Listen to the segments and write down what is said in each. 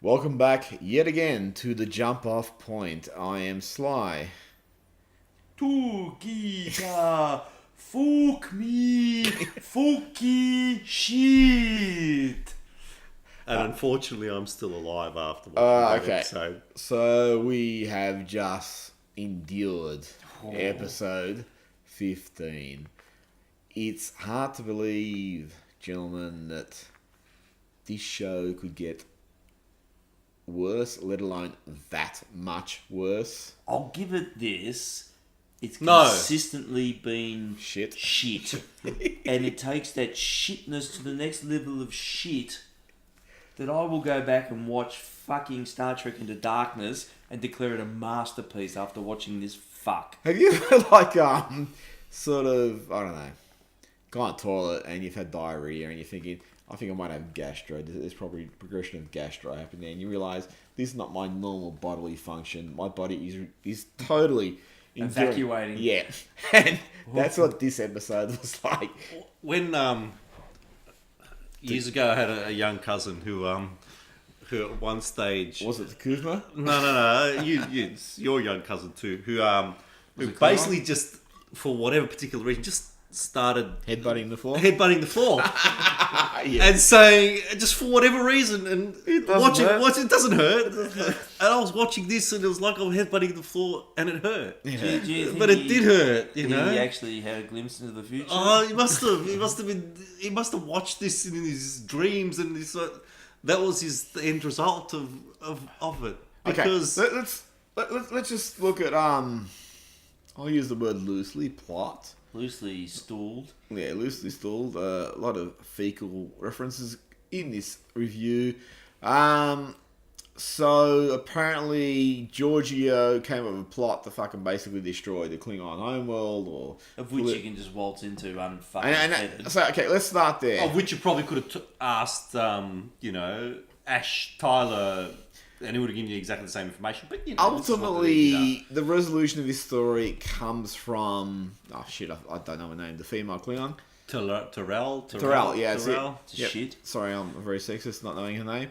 Welcome back yet again to the jump off point. I am Sly. Tu Gita, fuck me, fucky shit. And unfortunately, I'm still alive after watching that Okay. episode. So we have just endured episode 15. It's hard to believe, gentlemen, that this show could get worse, let alone that much worse. I'll give it this. It's No. consistently been Shit. and it takes that shitness to the next level of shit that I will go back and watch fucking Star Trek Into Darkness and declare it a masterpiece after watching this fuck. Have you ever, like, sort of, I don't know, gone to the toilet and you've had diarrhea and you're thinking, I think I might have gastro. There's probably progression of gastro happening there. And you realise this is not my normal bodily function. My body is totally Evacuating. Yeah. And that's what this episode was like. When years ago, I had a young cousin who at one stage Was it the Kuzma? no, it's your young cousin too, who it basically just for whatever particular reason just started Headbutting the floor? headbutting the floor Yeah. and saying just for whatever reason and doesn't hurt. watching it doesn't hurt. And I was watching this and it was like I was headbutting the floor and it hurt. Do you think But it did hurt, you Did know. he actually had a glimpse into the future? Oh, he must have watched this in his dreams, and that was the end result of it. Because Okay, let's just look at, I'll use the word loosely, plot. Loosely stooled. Yeah, loosely stalled. A lot of fecal references in this review. So apparently Giorgio came up with a plot to fucking basically destroy the Klingon homeworld, or Of which you can just waltz into unfucking and so okay, let's start there. of which you probably could have asked, Ash Tyler, and he would have given you exactly the same information. But Ultimately, the resolution of this story comes from I don't know her name. The female Klingon. Terrell, Yeah, it's it. Terrell. It's shit. Sorry, I'm very sexist, not knowing her name.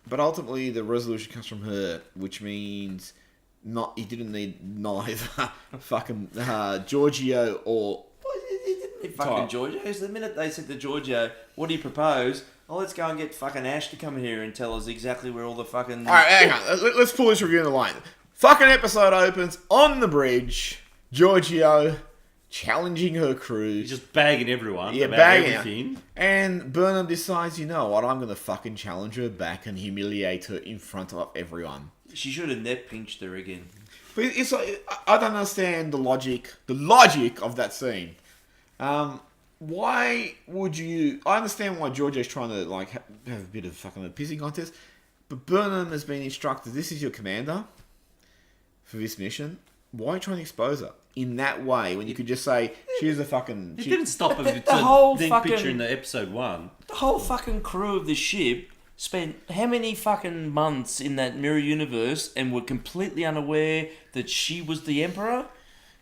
But ultimately, the resolution comes from her, which means he didn't need neither fucking Giorgio or Fucking Giorgio. The minute they said to Giorgio, "What do you propose?" Oh, let's go and get fucking Ash to come here and tell us exactly where all the fucking. All right, hang on. Let's pull this review in the line. Fucking episode opens on the bridge. Giorgio challenging her crew. He's just bagging everyone. Yeah, about bagging everything. And Burnham decides, you know what, I'm going to fucking challenge her back and humiliate her in front of everyone. She should have net pinched her again. But it's like, I don't understand the logic of that scene. Why would you... I understand why Giorgio's trying to like have a bit of fucking a pissing contest, but Burnham has been instructed, this is your commander for this mission. Why are you trying to expose her in that way when you could just say, she's a fucking... It didn't stop him the to whole think fucking- picture in the episode 1. The whole fucking crew of the ship spent how many fucking months in that mirror universe and were completely unaware that she was the Emperor?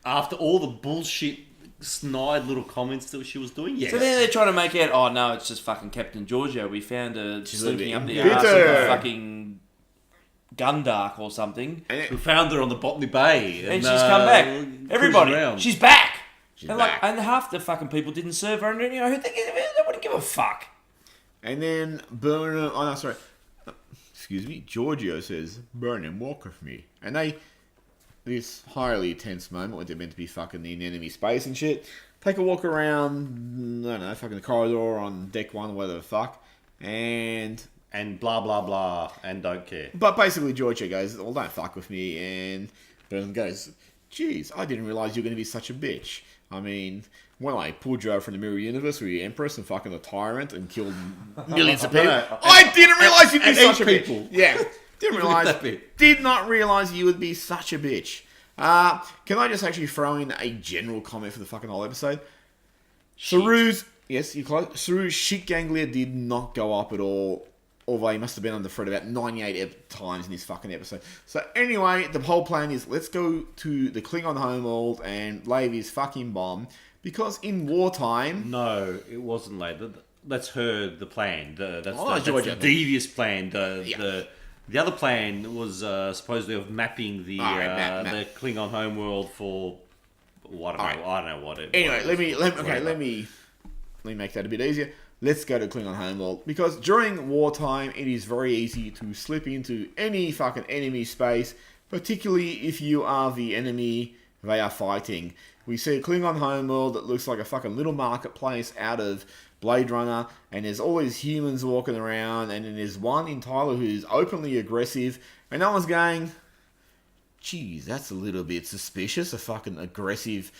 After all the bullshit, snide little comments that she was doing, yes. So then they're trying to make out, oh no, it's just fucking Captain Giorgio. We found her slinking up the bitter. arse of a fucking Gundark or something. We found her on the Botany Bay. And she's come back. cruising Everybody, around. she's back. She's and back. and half the fucking people didn't serve her, and you know, they wouldn't give a fuck. And then Burnham... Oh, no, sorry. Excuse me. Giorgio says, Burnham, walk with me. And this highly tense moment where they're meant to be fucking in enemy space and shit, take a walk around, I don't know, fucking the corridor on deck 1, whatever the fuck. And blah, blah, blah, and don't care. But basically Giorgio goes, well, don't fuck with me. And Burnham goes, geez, I didn't realise you were going to be such a bitch. I mean, when I pulled you over from the mirror universe with your empress and fucking a tyrant and killed millions of people, I didn't realise you'd be such a people. bitch. Yeah, didn't realise. That bit. Did not realise you would be such a bitch. Can I just actually throw in a general comment for the fucking whole episode? Saru's, yes, you're close. Saru's shit ganglia did not go up at all. Although he must have been under threat about 98 times in this fucking episode. So anyway, the whole plan is let's go to the Klingon homeworld and lay this fucking bomb. Because in wartime... No, it wasn't later. that's the plan. That's Georgia. the devious plan. Yeah. The other plan was supposedly of mapping the map. the Klingon homeworld for I don't know what it. Anyway, was. let me make that a bit easier. Let's go to Klingon homeworld, because during wartime it is very easy to slip into any fucking enemy space, particularly if you are the enemy they are fighting. We see a Klingon homeworld that looks like a fucking little marketplace out of Blade Runner, and there's all these humans walking around, and then there's one in Tyler who's openly aggressive, and no one's going, geez, that's a little bit suspicious, a fucking aggressive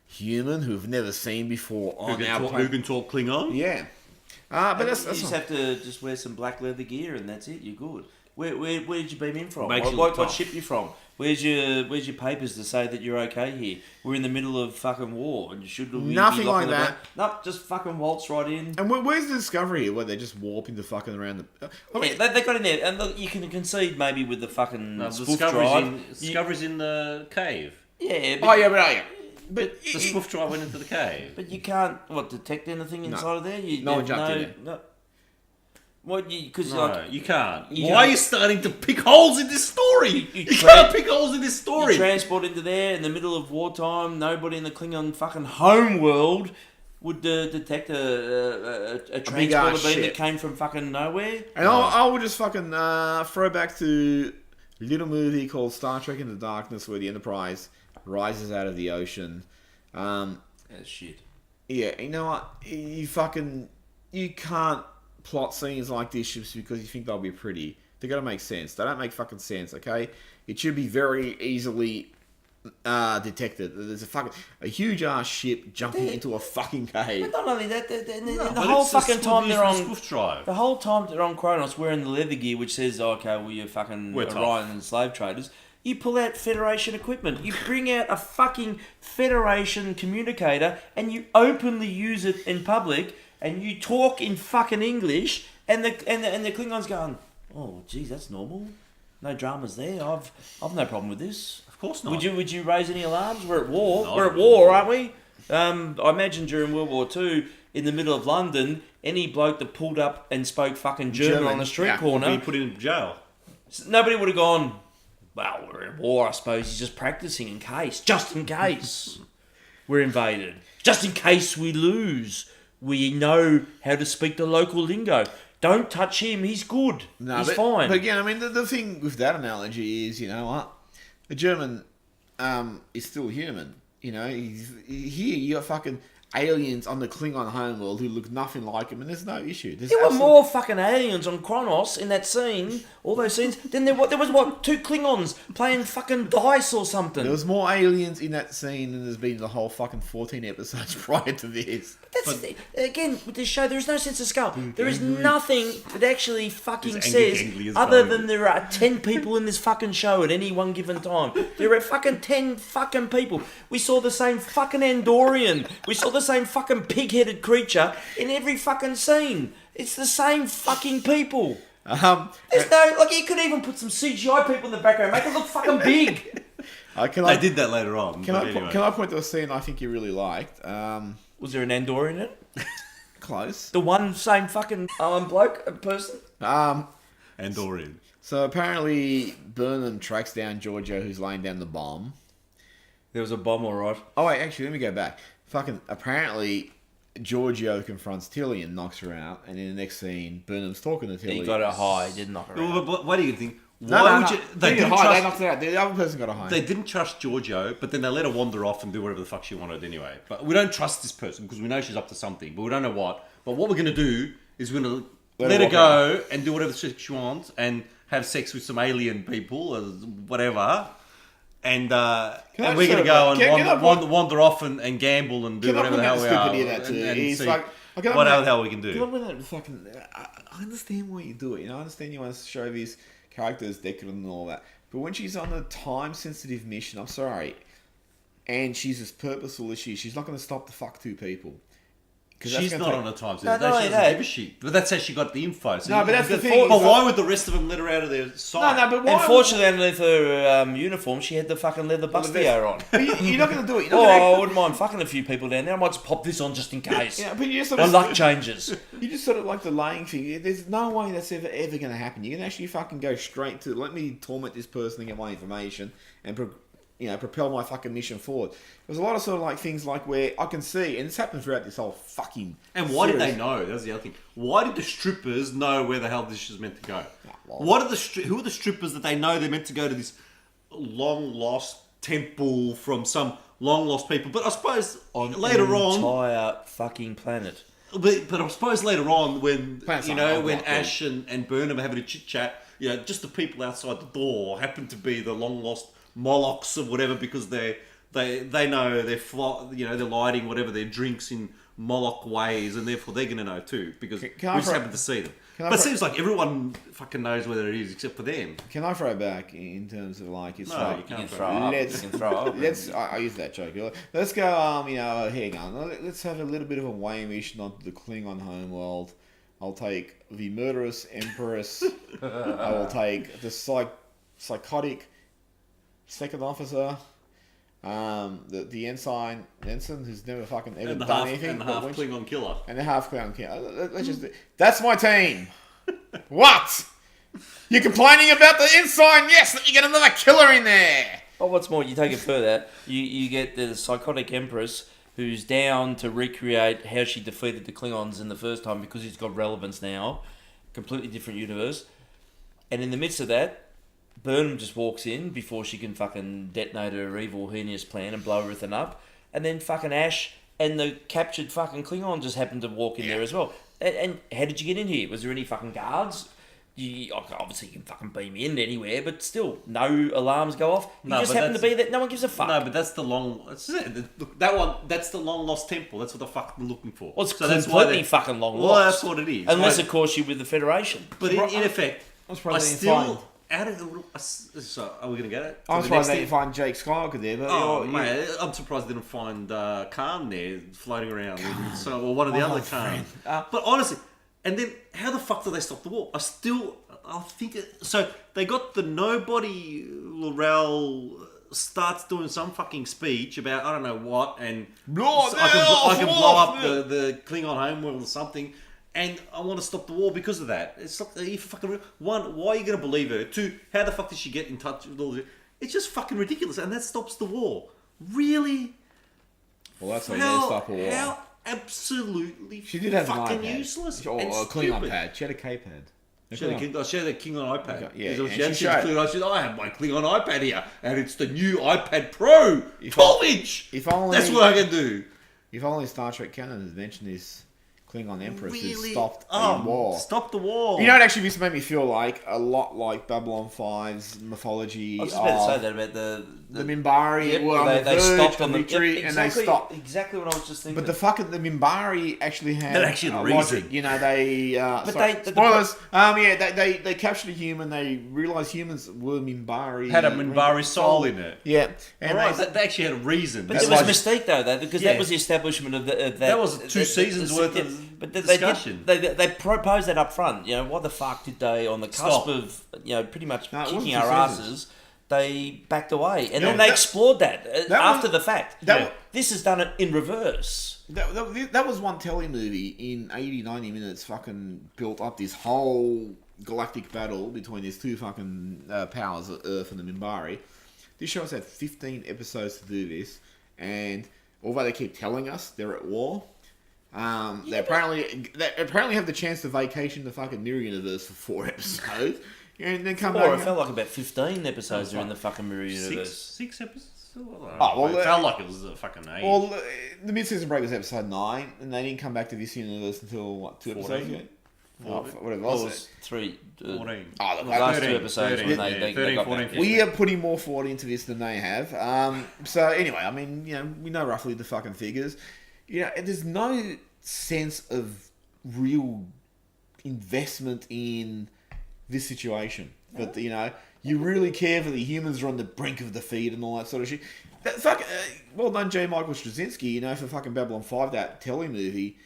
human who we've never seen before on our Who planet. can talk Klingon? Yeah. But that's you just not... have to just wear some black leather gear and that's it. You're good. Where did you beam in from? Makes you What look ship you from? Where's your papers to say that you're okay here? We're in the middle of fucking war and you should be Nothing like locking the that. No, just fucking waltz right in. And where's the discovery here, where they just warp into fucking around the... I mean, Yeah, they got in there, and look, you can concede maybe with the fucking No, spoof drive. Discovery's in the cave. Yeah, but The spoof drive went into the cave. but you can't detect anything inside of there. No one jumped in there. No. What? Because No, you can't. you Why can't- are you starting to pick holes in this story? You You can't pick holes in this story. you transport into there in the middle of wartime. Nobody in the Klingon fucking home world would detect a big ass transporter beam ship. that came from fucking nowhere. And I would just fucking throw back to a little movie called Star Trek Into Darkness, where the Enterprise rises out of the ocean. Shit. Yeah, you know what? You can't plot scenes like this just because you think they'll be pretty. They gotta make sense. They don't make fucking sense, okay? It should be very easily detected. There's a huge ass ship jumping into a fucking cave. But not only that, the But whole it's the fucking time they're the on. spoof drive. The whole time they're on Kronos wearing the leather gear, which says, okay, well, you're fucking We're tough. Orion and slave traders. You pull out Federation equipment. You bring out a fucking Federation communicator and you openly use it in public and you talk in fucking English and the Klingons going, oh, geez, that's normal. No dramas there. I've no problem with this. Of course not. Would you raise any alarms? We're at war. No, We're at no. war, aren't we? I imagine during World War II, in the middle of London, any bloke that pulled up and spoke fucking German on the street yeah. Be corner, put in jail. nobody would have gone, well, we're at war, I suppose. He's just practicing in case. Just in case we're invaded. Just in case we lose. We know how to speak the local lingo. Don't touch him. He's good. He's fine. But again, I mean, the thing with that analogy is, you know what? The German is still human. You know, here you got fucking aliens on the Klingon homeworld who look nothing like him, and there's no issue. There were more fucking aliens on Kronos in that scene, all those scenes, than there was, two Klingons playing fucking dice or something. There was more aliens in that scene than there's been in the whole fucking 14 episodes prior to this. Again, with this show, there is no sense of scale. There is nothing that actually fucking This says, angry as other well. than there are 10 people in this fucking show at any one given time. There are fucking 10 fucking people. We saw the same fucking Andorian. We saw the same fucking pig-headed creature in every fucking scene. It's the same fucking people. There's no, like, you could even put some CGI people in the background, make it look fucking big. They did that later on. Can Anyway. I point to a scene I think you really liked? Was there an Andorian in it? Close. The one same fucking bloke, a person? Andorian. So apparently Burnham tracks down Giorgio, who's laying down the bomb. There was a bomb, alright. Oh wait, actually, let me go back. Fucking apparently Giorgio confronts Tilly and knocks her out, and in the next scene, Burnham's talking to Tilly. He got her high, he didn't knock her out. But what do you think? No, would you? They didn't they trust. knocked her out. The other person got a high. They didn't trust Giorgio, but then they let her wander off and do whatever the fuck she wanted anyway. But we don't trust this person because we know she's up to something, but we don't know what. But what we're going to do is we're going to let her go and do whatever she wants and have sex with some alien people or whatever. And we're going to go and wander off and gamble and do whatever the hell we are. And see what the hell we can do. I understand why you do it. You know, I understand you want to show these characters decadent and all that. But when she's on a time-sensitive mission, I'm sorry, and she's as purposeful as she's not going to stop to fuck two people. She's not on a time No, sentence. not No, only she doesn't that. give a shit. But that's how she got the info. So No, but that's the thing. But why would the rest of them let her out of their sight? No, but why? Unfortunately, underneath her uniform, she had the fucking leather bustier on. But you're not going to do it. You're Oh, not I gonna, wouldn't mind fucking a few people down there. I might just pop this on just in case. yeah, but you just sort My of, luck changes. you just sort of like the laying thing. There's no way that's ever going to happen. You can actually fucking go straight to, let me torment this person and get my information and propel my fucking mission forward. There's a lot of sort of like things like where I can see, and it's happened throughout this whole fucking. And why series. did they know? That's the other thing. Why did the strippers know where the hell this is meant to go? well- What are who are the strippers that they know they're meant to go to this long lost temple from some long lost people? But I suppose later an on, entire fucking planet. but I suppose later on when Planet's you not know long, when like Ash and Burnham are having a chit chat, just the people outside the door happen to be the long lost Molochs or whatever because they know they're lighting whatever their drinks in Moloch ways, and therefore they're going to know too because we Can I just throw- happen to see them. can I But it throw- seems like everyone fucking knows where it is except for them. Can I throw back in terms of like it's No, like you You can't can throw throw it. up. Let's- You can throw up. I use that joke earlier. Let's go. Hang on. Let's have a little bit of a Waymish onto the Klingon homeworld. I'll take the murderous Empress. I will take the psychotic second officer. The ensign who's never fucking ever And the done half anything. and the but half when- Klingon killer. and the half clown kid. Let's just. That's my team. What? You're complaining about the ensign? Yes, let me get another killer in there. Oh, what's more, you take it further. You get the psychotic empress who's down to recreate how she defeated the Klingons in the first time because it's got relevance now. Completely different universe. And in the midst of that, Burnham just walks in before she can fucking detonate her evil, heinous plan and blow everything up. And then fucking Ash and the captured fucking Klingon just happened to walk in there as well. And how did you get in here? Was there any fucking guards? Obviously you can fucking beam in anywhere, but still, no alarms go off. You No, just but happen to that's- be there. No one gives a fuck. No, but that's the long. That one. That's the long lost temple. That's what the fuck they're looking for. Well, it's that's why completely they- fucking long Well, lost. that's what it is. Unless, Right. of course, you're with the Federation. But in effect, I was I probably still out of. So are we gonna get it? I was To the surprised next they thing? didn't find Jake Skywalker there, but Oh mate, I'm surprised they didn't find Khan there floating around, or one of the Oh, other my Khans. friend. But honestly, and then how the fuck do they stop the war? I think so. They got the nobody. Laurel starts doing some fucking speech about I don't know what, and Blow so it I can down, blow up blow the Klingon homeworld or something. And I want to stop the war because of that. It's like, if fucking one, why are you going to believe her? Two, how the fuck did she get in touch with all this? It's just fucking ridiculous, and that stops the war. Really? Well, that's how you need to stop a war. How absolutely She did have an fucking iPad. useless Or and a Klingon stupid. pad. She had a K-pad. She had a Klingon iPad. Okay, yeah, Because and she had she said showed- Klingon, she said, I have my Klingon iPad here, and it's the new iPad Pro, 12-inch. if only- That's what I can do. If only Star Trek canon has mentioned this Klingon Empress who Really? stopped a war. Stop the war. You know, it actually just made me feel like a lot like Babylon 5's mythology I was just about to of say that about the Minbari Yep, were on they the verge stopped of on the victory, yep, and they exactly- stopped. Exactly what I was just thinking. But the Minbari actually had That actually had a logic. reason. You know, they But spoilers. They captured a human. They realized humans were Minbari. Had a Minbari soul in it. Yeah, and Right, they, they actually had a reason. But That's there was why- Mystique though, because Yeah. that was the establishment of that. That was two seasons worth of but they discussion. They proposed that up front. You know, what the fuck did they on the cusp Stop. of pretty much No, it wasn't kicking two our seasons. asses? They backed away, and Yeah, then they that- explored that, that after was- the fact. that- This has done it in reverse. that was one telly movie in 80-90 minutes. Fucking built up this whole galactic battle between these two fucking powers, Earth and the Minbari. This show has had 15 episodes to do this, and although they keep telling us they're at war, they apparently have the chance to vacation the fucking Mirror Universe for 4 episodes, and then come Or back. it felt like about 15 episodes are in the fucking Mirror Universe. Six episodes? Oh, well, it felt like it was a fucking age. Well, the mid-season break was episode 9, and they didn't come back to this universe until, what, 2 episodes 14? ago? Oh, whatever it Well, it was. was 3. 14. Oh, The look, last 13, 2 episodes 13, when yeah, they 13, got 14, back. we are putting more thought into this than they have. So anyway, I mean, we know roughly the fucking figures. There's no sense of real investment in this situation. But you really care for the humans are on the brink of defeat and all that sort of shit. Well done, J. Michael Straczynski. For fucking Babylon 5, that telly movie.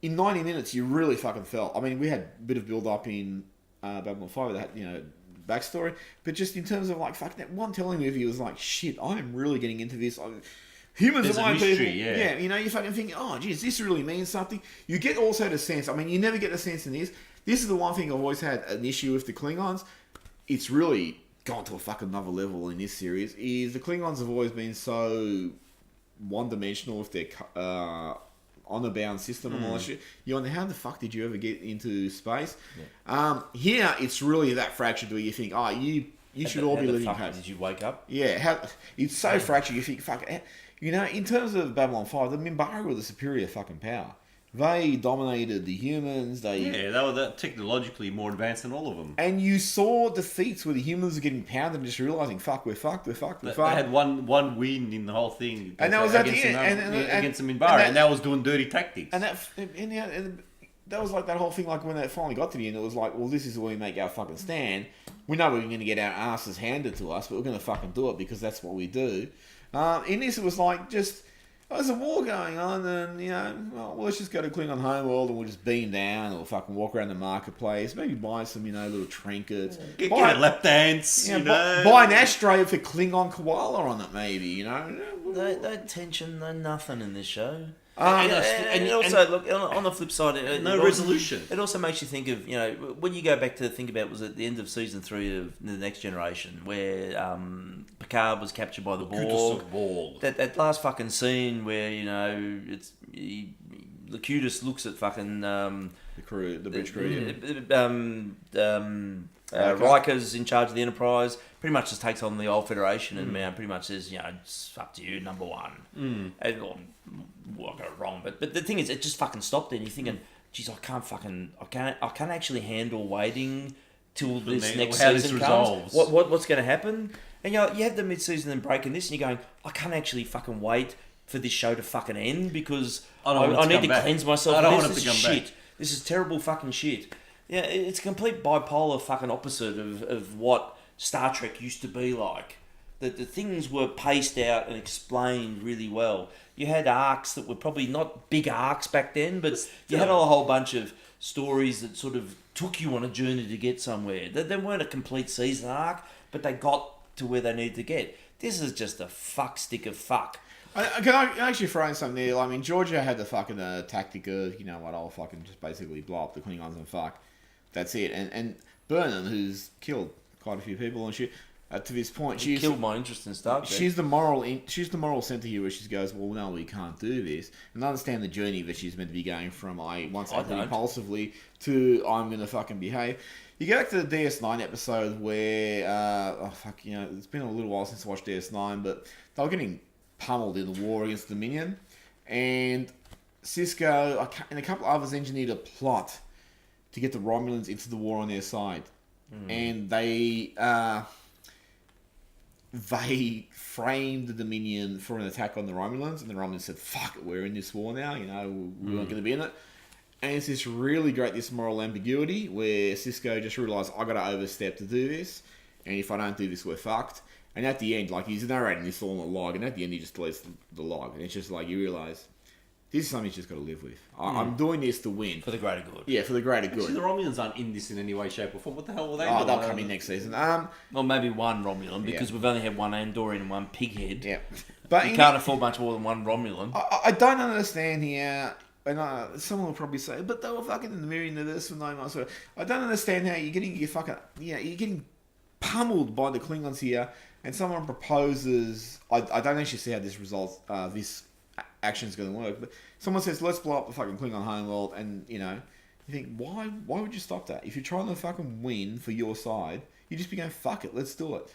in 90 minutes, you really fucking felt. I mean, we had a bit of build up in Babylon 5 that had, backstory, but just in terms of like fucking that one telling movie was like, shit, I'm really getting into this. Humans There's are a my mystery, people. yeah. You fucking think, oh, geez, this really means something. You get also the sense. I mean, you never get the sense in this. This is the one thing I've always had an issue with the Klingons. It's really gone to a fucking another level in this series. Is the Klingons have always been so one-dimensional with their honor-bound system and all that shit. You wonder, how the fuck did you ever get into space? Yeah. Here, it's really that fractured where you think, oh, you should all be living in Did you wake up? Yeah, it's so fractured. You think, fuck, in terms of Babylon 5, the Minbari were the superior fucking power. They dominated the humans. They were technologically more advanced than all of them. And you saw defeats where the humans were getting pounded and just realizing, fuck, we're fucked. They had one win in the whole thing. And that was at the end. Against the Minbari. And that was doing dirty tactics. And that was like that whole thing, like when they finally got to the end, it was like, well, this is where we make our fucking stand. We know we're going to get our asses handed to us, but we're going to fucking do it because that's what we do. In this, it was like, just... There's a war going on, and well, let's just go to Klingon homeworld and we'll just beam down, or fucking walk around the marketplace, maybe buy some, little trinkets, get a lap dance, buy an ashtray for Klingon koala on it, maybe, No tension, no nothing in this show. And also, look, on the flip side, no resolution. It also makes you think of, when you go back to think about, was at the end of season 3 of The Next Generation, where Picard was captured by the Borg. That last fucking scene where, Locutus looks at fucking... the crew, the bridge crew, Riker's in charge of the Enterprise, pretty much just takes on the old Federation and pretty much says, it's up to you, number one. And, I got it wrong, but the thing is, it just fucking stopped there, and you're thinking, geez, I can't actually handle waiting till this next season comes. What's going to happen? And you have the mid-season and break in this, and you're going, I can't actually fucking wait for this show to fucking end because I need to cleanse myself. This is shit. This is terrible fucking shit. Yeah, it's a complete bipolar fucking opposite of what Star Trek used to be like. The things were paced out and explained really well. You had arcs that were probably not big arcs back then, but you had a whole bunch of stories that sort of took you on a journey to get somewhere. They weren't a complete season arc, but they got to where they needed to get. This is just a fuck stick of fuck. Can I actually throw in something there? I mean, Georgia had the fucking tactic of, I'll fucking just basically blow up the Klingons and fuck. That's it. And Burnham, who's killed quite a few people and shit, to this point, she's killed my interest in Star Trek. She's the moral center here, where she goes, well, no, we can't do this, and I understand the journey that she's meant to be going from impulsively to I'm gonna fucking behave. You go back to the DS9 episode where it's been a little while since I watched DS9, but they were getting pummeled in the war against Dominion, and Sisko and a couple of others engineered a plot to get the Romulans into the war on their side, and they framed the Dominion for an attack on the Romulans, and the Romulans said, fuck it, we're in this war now, we weren't going to be in it. And it's this really great, this moral ambiguity, where Sisko just realised, I got to overstep to do this, and if I don't do this, we're fucked. And at the end, he's narrating this all on a log, and at the end he just deletes the log, and it's just like, you realise, this is something you just got to live with. I'm doing this to win. For the greater good. Yeah, for the greater good. Actually, the Romulans aren't in this in any way, shape or form. What the hell were they doing? They'll come in next season. Well, maybe one Romulan, because we've only had one Andorian and one pighead. Yeah. But you can't afford much more than one Romulan. I don't understand here, and someone will probably say, but they were fucking in the mirror into this for 9 months. I don't understand how you're getting pummeled by the Klingons here, and someone proposes, I don't actually see how this results, this action's going to work, but someone says, let's blow up the fucking Klingon homeworld, and, you think, why would you stop that? If you're trying to fucking win for your side, you just be going, fuck it, let's do it.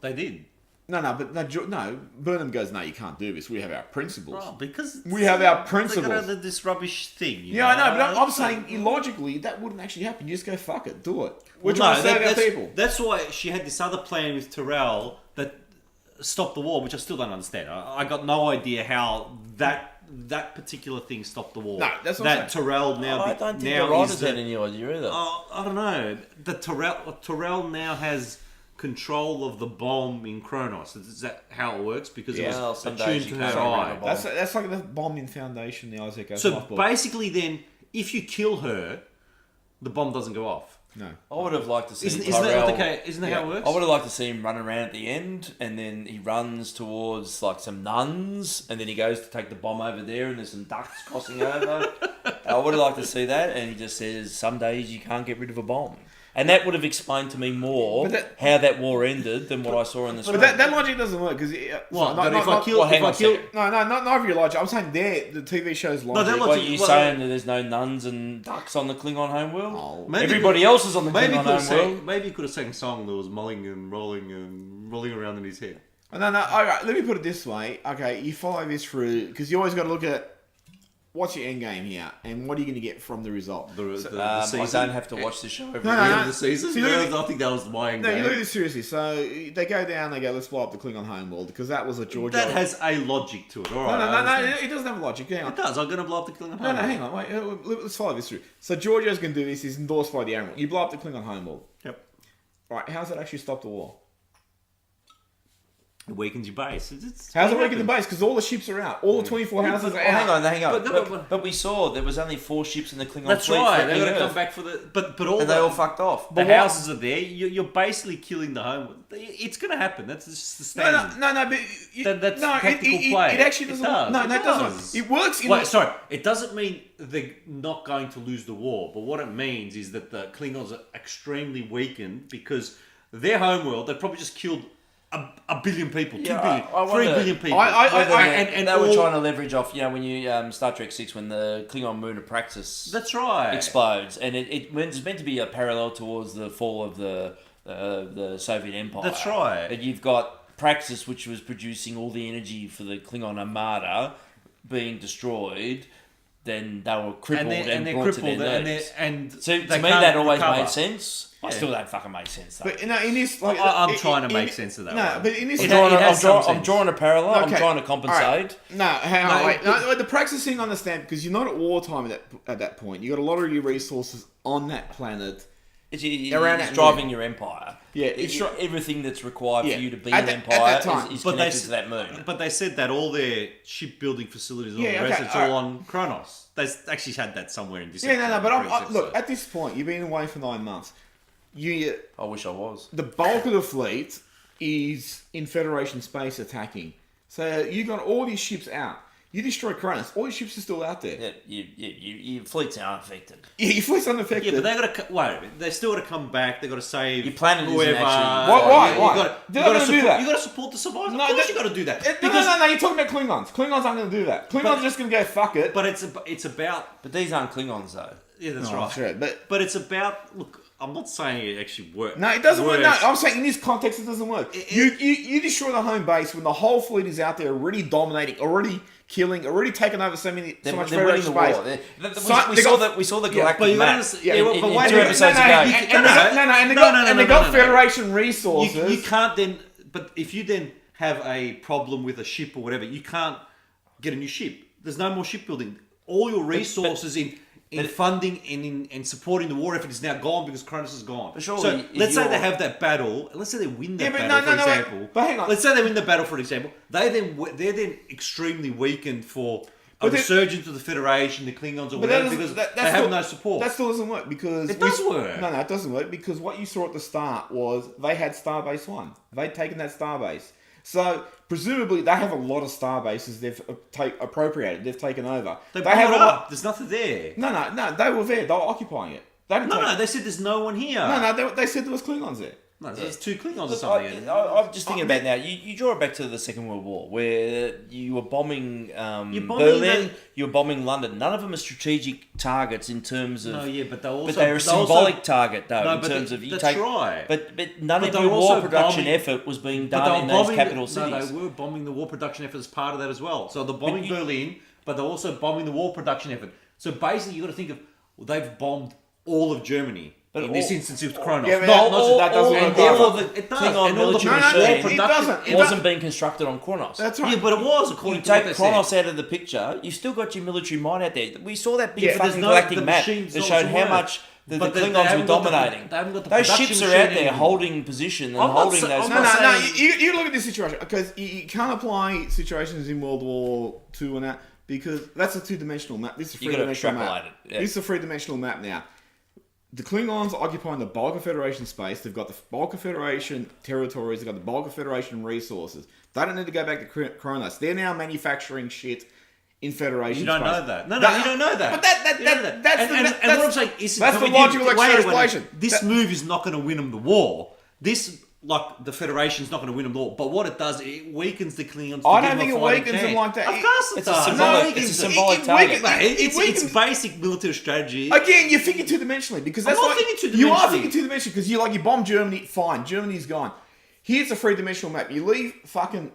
They did. No, Burnham goes, no, you can't do this. We have our principles. Oh, because we have our principles. They got this rubbish thing. I know, but I'm saying, illogically, that wouldn't actually happen. You just go, fuck it, do it. We're trying to save our people. That's why she had this other plan with Tyrell that stopped the war, which I still don't understand. I got no idea how that particular thing stopped the war. No, that's what I'm saying. Tyrell now... I don't think the writers had any idea either. I don't know. The Tyrell now has control of the bomb in Kronos. Is that how it works? Because it Well, was some attuned days to you her can't remember eye. the bomb. That's like the bomb in Foundation, the Isaac Asimov So book. basically, then, if you kill her, the bomb doesn't go off. No. I would have liked to see Isn't Tyrell. that how it works? I would have liked to see him run around at the end, and then he runs towards like some nuns, and then he goes to take the bomb over there, and there's some ducks crossing over. I would have liked to see that, and he just says, "Some days you can't get rid of a bomb," and that would have explained to me more how that war ended than what I saw in the. But that logic doesn't work because if I kill, not of your logic. I'm saying the TV show's logic. that What, logic- you well, saying that there's no nuns and ducks on the Klingon homeworld? Oh. Maybe Everybody else is on the maybe Klingon homeworld. maybe he could have sang a song that was mulling and rolling around in his head. No. All right, let me put it this way. Okay, you follow this through because you always got to look at what's your end game here and what are you going to get from the result. I season. don't have to watch the show every No, week. no, End no. of the season. See, look at I think that was my end No, you game. look at this seriously. So they go down, they go, let's blow up the Klingon homeworld because that was a Georgia. That has a logic to it. All right. No, it doesn't have a logic. Hang on. It does. I'm going to blow up the Klingon No, hang on. Wait, let's follow this through. So Georgia's going to do this. He's endorsed by the Admiral. You blow up the Klingon homeworld. Yep. Right, how's that actually stop the war? It weakens your base. How's it working the base? Because all the ships are out. All the 24 houses are out. Hang on. But- But we saw there was only 4 ships in the Klingon That's fleet. right. threatening They're going to Earth, come back for the. But all and they all fucked off. the houses are there. You're basically killing the home. It's going to happen. That's just the standard. No, but That's no, tactical it play. actually doesn't. It does. No, It it does. doesn't. It works. Wait, sorry. It doesn't mean they're not going to lose the war, but what it means is that the Klingons are extremely weakened because their homeworld, they probably just killed a billion people, 2 billion, I 3 wonder- billion people. And they were trying to leverage off, when you Star Trek 6 when the Klingon moon of Praxis That's right. explodes, and it's meant to be a parallel towards the fall of the Soviet Empire. That's right. And you've got Praxis, which was producing all the energy for the Klingon Armada, being destroyed. Then they were crippled and they're brought crippled, to their knees. and So to they me, can't that always recover. made sense. I Yeah. still don't fucking make sense. Though. But in this, like, I'm trying to make sense of that. No, one. but in this, It has some I'm sense. drawing a parallel. I'm Okay. trying to compensate. All right. No, hang on, No, wait. No, the Praxis thing, I understand because you're not at wartime at that point. You got a lot of your resources on that planet. It's Around that driving moon. your empire. Yeah, everything that's required Yeah. for you to be At an that empire time. is But connected to that moon. But they said that all their shipbuilding facilities, all Yeah, the rest, okay, it's all on Kronos. They actually had that somewhere in this. Yeah, no, but episode. look, at this point, you've been away for 9 months. I wish I was. The bulk of the fleet is in Federation space attacking. So you got all these ships out. You destroy Kronos. All your ships are still out there. Yeah, your fleets are unaffected. Yeah, your fleet's unaffected. Yeah, but they got to wait a minute. They still got to come back. They got to save Your planet isn't whoever. actually- Why? You got They're not gonna do that. You got to support the survivors. No, of course, that- you got to do that. No, you're talking about Klingons. Klingons aren't going to do that. Klingons are just going to go, fuck it. But it's about. But these aren't Klingons, though. Yeah, that's No, right. sure, but it's about. Look, I'm not saying it actually works. no, it doesn't work. No, I'm saying in this context, it doesn't work. You destroy the home base when the whole fleet is out there already dominating, already killing, already taking over so much They're winning Federation the space. war. We saw the galactic but you map. understand- yeah, but in wait, 2 episodes ago. And they got Federation resources. You can't then. But if you then have a problem with a ship or whatever, you can't get a new ship. There's no more shipbuilding. All your resources in funding and in supporting the war effort is now gone because Kronos is gone. But surely so if let's say they you're- have that battle. Let's say they win that Yeah, but battle, no, for wait. example. But hang on. Let's say they win the battle, for example. They're then extremely weakened for a But resurgence of the Federation, the Klingons, or whatever, because they have no support. That still doesn't work because It does work. No, it doesn't work because what you saw at the start was they had Starbase 1. They'd taken that starbase. So presumably they have a lot of starbases they've appropriated. They've taken over. They have blew a it lot. up. There's nothing there. No. They were there. They were occupying it. They didn't No, they said there's no one here. They said there was Klingons there. No, there's 2 Klingons or Look, something. I'm just thinking about now. You draw it back to the Second World War, where you were bombing, bombing Berlin, you were bombing London. None of them are strategic targets in terms of. No, yeah, but they also. But they're a symbolic target, though, No, in but terms of you that's take. right. But none But of they your were war also production bombing- effort was being But done they in were those bombing capital cities. No, they were bombing the war production effort as part of that as well. So they're bombing you- Berlin, but they're also bombing the war production effort. So basically, you've got to think of they've bombed all of Germany. But in this instance, with Kronos. Yeah, but Not that doesn't work and therefore either. the It does. Klingon And all the military No, no, machine it doesn't. It wasn't being constructed on Kronos. That's right. Yeah, but it was You according to what take they Kronos said. out of the picture, you still got your military might out there. We saw that big Yeah, fucking no- galactic the map machines that don't showed how work. much The But they Klingons were haven't got the- dominating. they haven't got the Those production ships are out machine there anymore. holding position and I'm not holding sa- those. I'm No, not no, saying- you look at this situation because you can't apply situations in World War II and that because that's a two-dimensional map. This is a You gotta three-dimensional map. extrapolate it, yeah. This is a three-dimensional map now. The Klingons are occupying the bulk of Federation space. They've got the bulk of Federation territories. They've got the bulk of Federation resources. They don't need to go back to Kronos. They're now manufacturing shit in Federation You don't space. know that. No, you don't know that. But You don't know that. that's and what I'm saying is that's the wait, logical wait, wait, explanation. This move is not going to win them the war. This, like the Federation's not going to win them the war. But what it does, it weakens the Klingons. To I give don't them think a it fighting weakens them chance. like that. Of course it It's a does. symbolic- No, it's a symbolic target. Mate, It weakens- it's basic military strategy. Again, you're thinking two-dimensionally because I'm that's not like thinking two-dimensionally. you are thinking two-dimensionally because you bomb Germany. Fine, Germany's gone. Here's a three-dimensional map. You leave fucking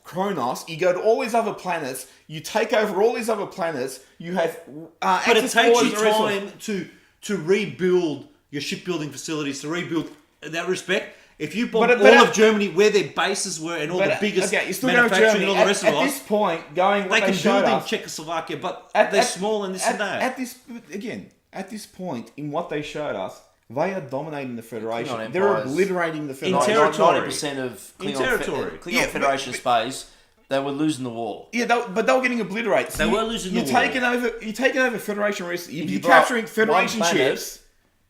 Kronos. You go to all these other planets. You take over all these other planets. You have But it access to all takes you these resources. time to rebuild your shipbuilding facilities, to rebuild in that respect. If you bomb But- all of Germany where their bases were and all the But, biggest okay, you're still going to manufacturing Germany. and all the rest At of this us, point, going they what they can showed build in us. Czechoslovakia, but At- they're at- small and this and that. At this point, in what they showed us, they are dominating the Federation. Klingon They're empires. obliterating the In Federation. territory. 90% of In Klingon, territory. Klingon Yeah, Federation but- space, they were losing the war. Yeah, but they were getting obliterated. So They were losing the you're war. You're taking over Federation resources. If You're you blow up capturing Federation one planet, ships.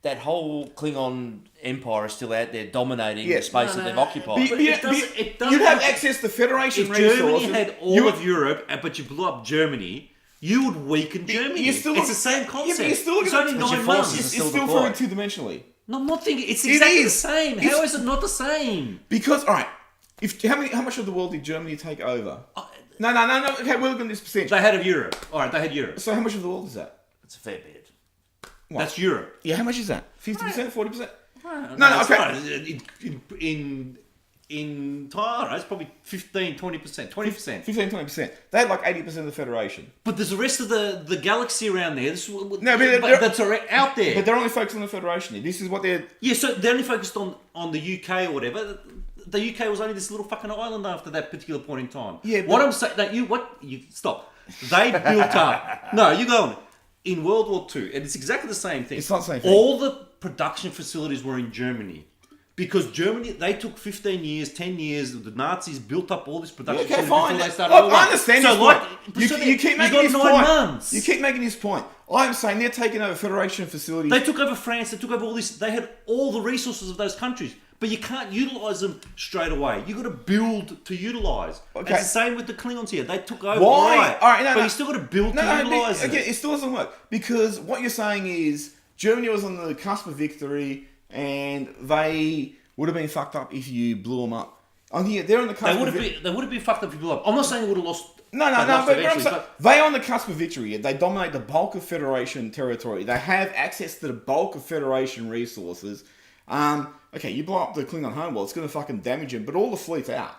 That whole Klingon empire is still out there dominating Yeah. the space No, that they've no, occupied. but it doesn't You'd have look- access to Federation If resources. Germany had all you of Europe, but you blew up Germany, you would weaken Germany. you're still It's the same Yeah, concept. but you're still It's looking only at- But your 9 forces months. are It's still still deployed. very two-dimensionally. No, I'm not thinking it's It exactly the is. same. How is it not the same? Because, all right, how much of the world did Germany take over? No. Okay, we're looking at this percentage. They had of Europe. All right, they had Europe. So how much of the world is that? It's a fair bit. That's Europe. Yeah, how much is that? 50%, 40%? No, okay. In Thailand, it's probably 15, 20%, 20%. 15, 20%. They had like 80% of the Federation. But there's the rest of the galaxy around there. No, but they're- that's out there. But they're only focused on the Federation. This is what they're... Yeah, so they're only focused on the UK or whatever. The UK was only this little fucking island after that particular point in time. Yeah, what but- I'm saying, that you stop. They built up. No, you go on. In World War II, and it's exactly the same thing. It's not the same thing. All the production facilities were in Germany. Because Germany, they took 15 years, 10 years, the Nazis built up all this production Okay, facilities fine. before they started Look, all I that. understand so this like, point. so You keep making got this 9 point. months. You keep making this point. I'm saying they're taking over Federation facilities. They took over France, they took over all this, they had all the resources of those countries. But you can't utilise them straight away. You've got to build to utilise. Okay. It's the same with the Klingons here. They took over. Why? All right, but you still got to build to utilise it. Okay, it still doesn't work. Because what you're saying is Germany was on the cusp of victory and they would have been fucked up if you blew them up. They're on the cusp of victory. They would have been fucked up if you blew up. I'm not saying they would have lost. No, they but lost I'm eventually, saying, they're on the cusp of victory. They dominate the bulk of Federation territory. They have access to the bulk of Federation resources. Okay, you blow up the Klingon homeworld, it's going to fucking damage them, but all the fleet's out.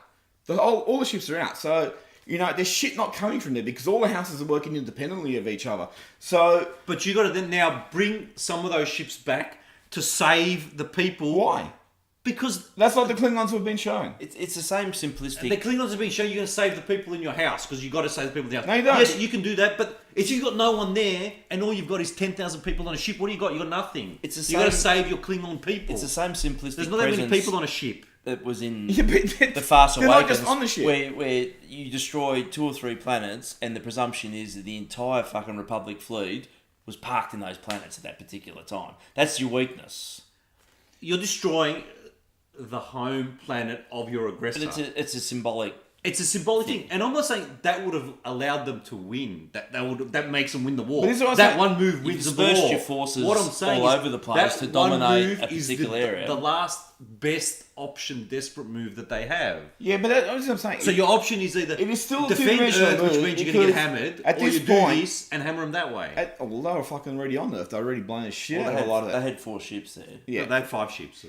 All the ships are out. So, there's shit not coming from there because all the houses are working independently of each other. So, But you got to then now bring some of those ships back to save the people. why? Because That's like the Klingons who have been shown. It's the same simplistic. the Klingons have been shown you're going to save the people in your house because you got to save the people in the house. No, you don't. Yes, you can do that, but if you've got no one there and all you've got is 10,000 people on a ship, what do you got? You got nothing. It's the you got to same- save your Klingon people. It's the same simplistic. There's not that many presence people on a ship. that was in Yeah, but the Fast they're Awakens, not just on the ship. where you destroy 2 or 3 planets, and the presumption is that the entire fucking Republic fleet was parked in those planets at that particular time. That's your weakness. You're destroying the home planet of your aggressor. But it's a symbolic. It's a symbolic thing, and I'm not saying that would have allowed them to win. That makes them win the war. But this is what I'm that saying. one move wins the dispersed war. your forces What I'm saying all is over the place that to one dominate move a is particular area. The last best option, desperate move that they have. Yeah, but that's what I'm saying. So your option is either It is still a defend two-dimensional Earth, which move means you're going to get because hammered, at or you this do point- this and hammer them that way. Well, they were fucking already on Earth. They were already blowing the shit Well, out of a lot of they that. had 4 ships there. Yeah. They had 5 ships. So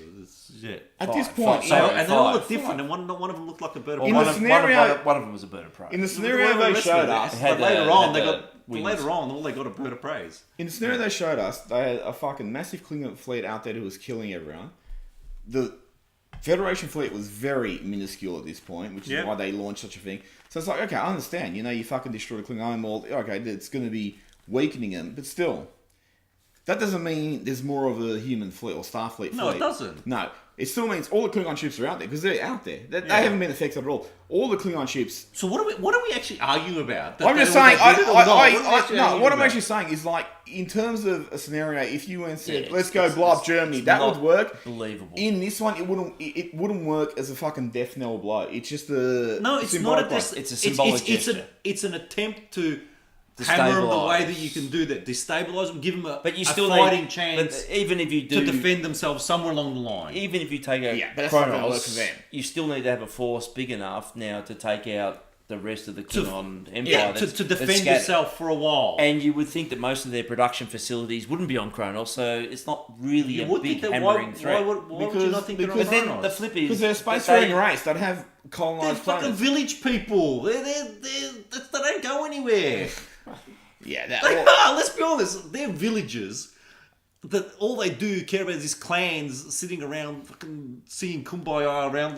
yeah. At this Five, point, five, So, sorry, and they all five. look different, and one of them looked like a bird of Well, In prey. the one scenario- one of them was a bird of prey. in the Well, scenario the they rest of showed it, us, It had but later the- on, had they the got wings. later on all they got a bird of praise. in the scenario they showed us, they had a fucking massive Klingon fleet out there who was killing everyone. The Federation fleet was very minuscule at this point, which is Yeah. why they launched such a thing. So it's like, okay, I understand. You fucking destroyed a Klingon world. Okay, it's going to be weakening them, but still, that doesn't mean there's more of a human fleet or Starfleet fleet. No, it doesn't. No. It still means all the Klingon ships are out there because they're out there. They haven't been affected at all. All the Klingon ships. So what are we actually arguing about? I'm just saying. What I'm actually saying is like in terms of a scenario, if you went and said, "Let's go blow up Germany," that would work. Believable. In this one, it wouldn't work as a fucking death knell blow. It's just a no. It's not a. It's a symbolic gesture. It's an attempt to hammer them the way that you can do that. Destabilize them, give them a fighting chance. But even if you do to defend themselves somewhere along the line. Even if you take out but that's not going to work for Kronos, them. you still need to have a force big enough now to take out the rest of the Klingon Empire. To defend yourself for a while. And you would think that most of their production facilities wouldn't be on Kronos, so it's not really a big hammering threat. Why would you not think they're on But Kronos? then the flip is... Because they're a space-faring race. They'd have They're colonized fucking planets. village people. They don't go anywhere. Yeah, They are, let's be honest. They're villagers that all they do care about is these clans sitting around fucking singing Kumbaya around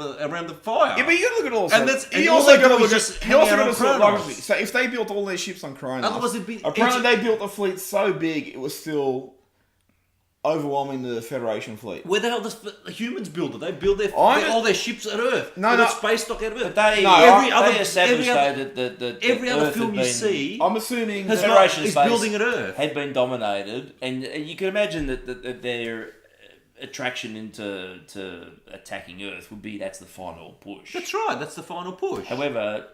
the fire. Yeah, but you gotta look at all. And that's- and you all also they do gotta is look just at. hang You also out gotta on sort of Kronos. logically. So if they built all their ships on Kronos, Otherwise it'd be apparently they built a fleet so big it was still overwhelming the Federation fleet. Where the hell does the humans build it? They build all their ships at Earth. No, They no. space dock out of Earth. They, every established other, that every other Earth film had you been- see I'm assuming has Federation is space building at Earth. had been dominated, and you can imagine that their attraction into attacking Earth would be that's the final push. That's right. That's the final push. However,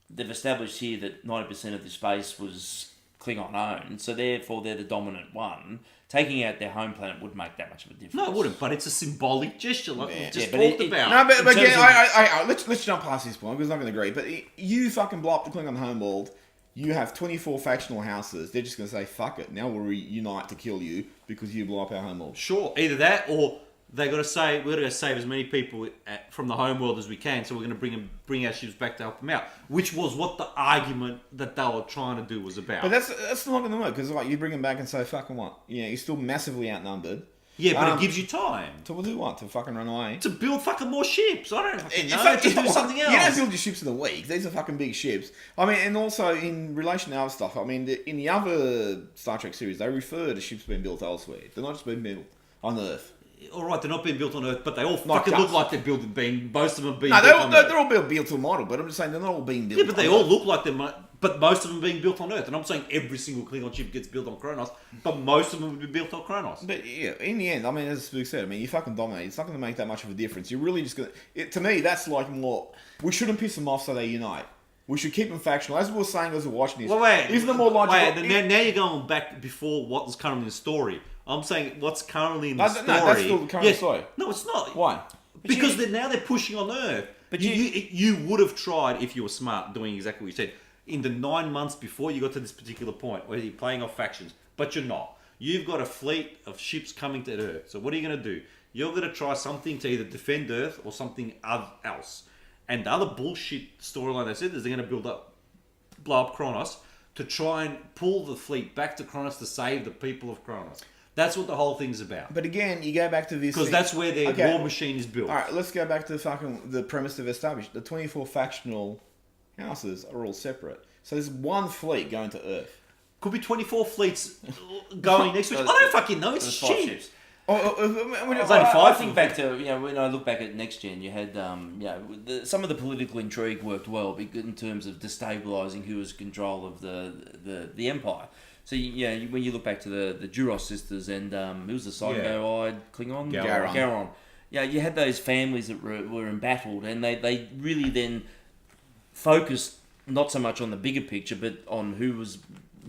they've established here that 90% of the space was Klingon owned, so therefore they're the dominant one. Taking out their home planet wouldn't make that much of a difference. No, it wouldn't. But it's a symbolic gesture, like we've just but talked it- about. No, but In again, terms let's jump past this point because I'm not going to agree. But you fucking blow up the Klingon homeworld. You have 24 factional houses. They're just going to say, "Fuck it." Now we'll reunite to kill you because you blow up our homeworld. Sure, either that or they got to say we're going to save as many people from the home world as we can, so we're going to bring our ships back to help them out. Which was what the argument that they were trying to do was about. But that's not going to work because like you bring them back and say, "Fucking what?" Yeah, you're still massively outnumbered. Yeah, but it gives you time To do what? To fucking run away? to build fucking more ships. I don't fucking know. It's To do something else. You don't build your ships in a week. These are fucking big ships. I mean, and also in relation to other stuff, I mean, in the other Star Trek series, they refer to ships being built elsewhere. They're not just being built on Earth. All right, they're not being built on Earth, but they all Not fucking just. look like they're being. Most of them being No, built on Earth. they're all being built to a model, but I'm just saying they're not all being built. Yeah, but they on all Earth. look like they're. But most of them being built on Earth, and I'm saying every single Klingon ship gets built on Kronos, but most of them would be built on Kronos. But yeah, in the end, I mean, as Spook said, I mean, you fucking dominate. It's not going to make that much of a difference. You're really just going to... To me, that's like more... We shouldn't piss them off so they unite. We should keep them factional. As we were saying as we were watching this, Well, wait, isn't it more logical... Wait, now you're going back before what was currently in the story. I'm saying what's currently in the story. No, that's still the current story. No, it's not. Why? Because now they're pushing on Earth. But you would have tried, if you were smart, doing exactly what you said, in the 9 months before you got to this particular point, where you're playing off factions, but you're not. You've got a fleet of ships coming to Earth. So what are you going to do? You're going to try something to either defend Earth or something else. And the other bullshit storyline they said is they're going to blow up Kronos to try and pull the fleet back to Kronos to save the people of Kronos. That's what the whole thing's about. But again, you go back to this... Because that's where their war machine is built. Alright, let's go back to the premise they've established. The 24 factional houses are all separate. So there's one fleet going to Earth. Could be 24 fleets going next to each other. I don't fucking know. It's There's 5 shit. ships. I think back to when I look back at Next Gen, you had some of the political intrigue worked well in terms of destabilising who was in control of the empire. So when you look back to the Duros sisters and who was the Psycho-eyed Klingon? Garon. Yeah, you had those families that were embattled, and they really then focused not so much on the bigger picture, but on who was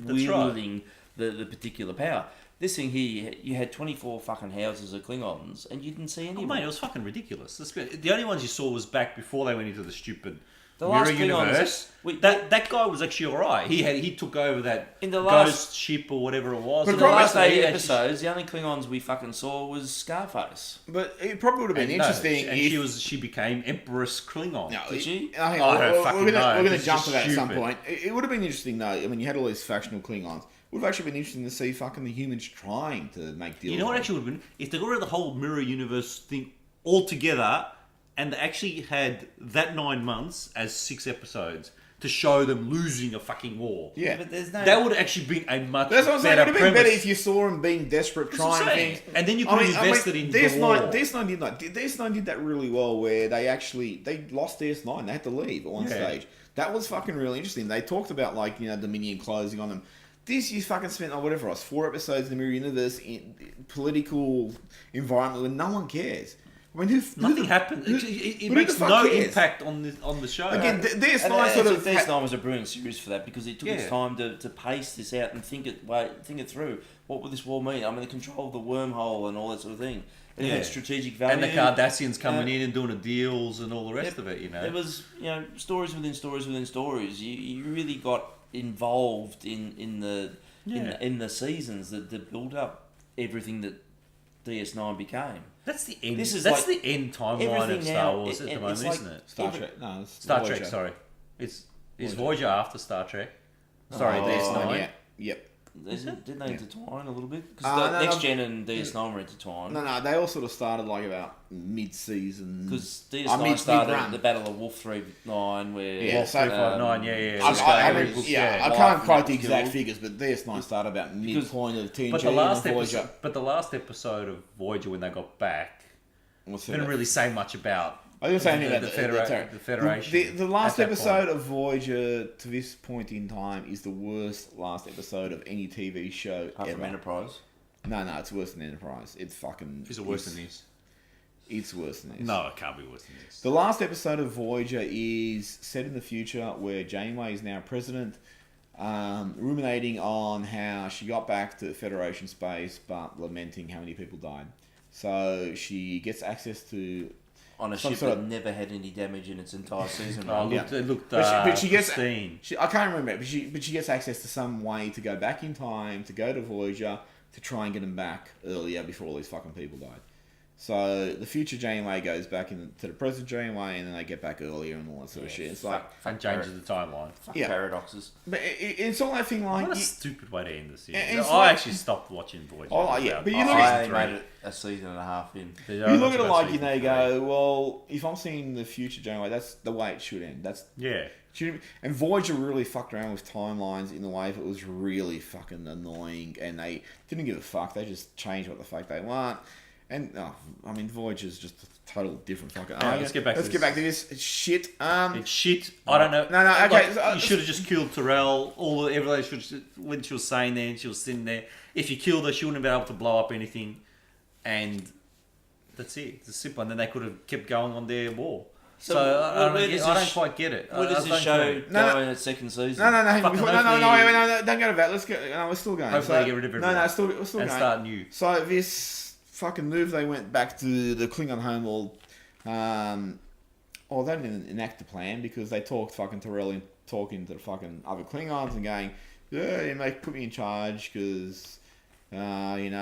wielding the particular power. This thing here, you had 24 fucking houses of Klingons, and you didn't see any of Mate, them. it was fucking ridiculous. The only ones you saw was back before they went into the stupid The mirror last Klingons- universe. That guy was actually alright. He took over that In the last- ghost ship or whatever it was. But In And the probably- last yeah, 8 yeah, episodes, the only Klingons we fucking saw was Scarface. But it probably would have been and no, interesting and if... she became Empress Klingon. No, Did she? I think I don't fucking know. we're going It's to jump just to that at some stupid. point. It would have been interesting, though. I mean, you had all these factional Klingons. It would have actually been interesting to see fucking the humans trying to make deals. You know what with actually would have been? If they got rid of the whole mirror universe thing altogether and they actually had that 9 months as 6 episodes to show them losing a fucking war. Yeah. But there's no. That would have actually been a much That's what I'm saying. It better would have been better premise. if you saw them being desperate, That's what I'm trying saying. things. And then you could have invested in the war. DS9 did that. DS9 did that really well, where they lost DS9. They had to leave at one stage. That was fucking really interesting. They talked about Dominion closing on them. This you fucking spent 4 episodes in the Mirror Universe in political environment where no one cares. I mean, Nothing happened. It makes fuck no cares? impact on the show. Again, DS9 DS9 was a brilliant series for that because it took its time to pace this out and think it through. What would this war mean? I mean, the control of the wormhole and all that sort of thing. It had strategic value. And the Cardassians coming in and doing the deals and all the rest of it, There was, stories within stories within stories. You really got involved in the seasons that built up everything that DS9 became. That's the end. This is That's like the end timeline of Star Wars at the moment, isn't it? Star Trek. No, it's Star Voyager. Trek. Sorry, is Voyager after Star Trek? Sorry, DS9. Yeah. Yep. Didn't they intertwine a little bit? Because Next Gen and DS9 were intertwined. No, they all sort of started like about mid-season. Because DS9 started mid-run. the Battle of Wolf 359 where... Yeah, Wolf 359, I can't quote the exact killed. figures, but DS9 started about midpoint of TNG But the last and Voyager. episode of Voyager when they got back What's didn't that? really say much about. I didn't say anything about the Federation. The last at that episode point. of Voyager to this point in time is the worst last episode of any TV show Apart ever. from Enterprise. No, it's worse than Enterprise. It's fucking. Is it worse than this? It's worse than this. No, it can't be worse than this. The last episode of Voyager is set in the future where Janeway is now president, ruminating on how she got back to Federation space but lamenting how many people died. So she gets access to... On a ship that never had any damage in its entire season. It looked but she gets... pristine. I can't remember, but she gets access to some way to go back in time, to go to Voyager, to try and get them back earlier before all these fucking people died. So the future Janeway goes back to the present Janeway, and then they get back earlier and all that sort of shit. It's like And changes the timeline. Paradoxes. but it's all that thing like What a stupid way to end the series. it's I like- actually stopped watching Voyager. Oh, yeah, but you look I at made it a season and a half in. you look at it like go, well, if I'm seeing the future Janeway, that's the way it should end. And Voyager really fucked around with timelines in the way that it was really fucking annoying, and they didn't give a fuck. They just changed what the fuck they want. And Voyager's just a total different fucking. Let's get back to this. It's shit. It's shit. I don't know. No, okay. Like, you should have just killed Terrell. Everything when she was saying there, and she was sitting there. If you killed her, she wouldn't have been able to blow up anything, and that's it. It's a simple. And then they could have kept going on their war. So I don't quite get it. Where does this show go in its second season? No, don't go to that. Let's go. No, we're still going. Hopefully they get rid of everyone. we're still and going. start new. So this fucking move, they went back to the Klingon homeworld. They didn't enact the plan because they talked fucking Terrell talking to the fucking other Klingons and going, put me in charge because, And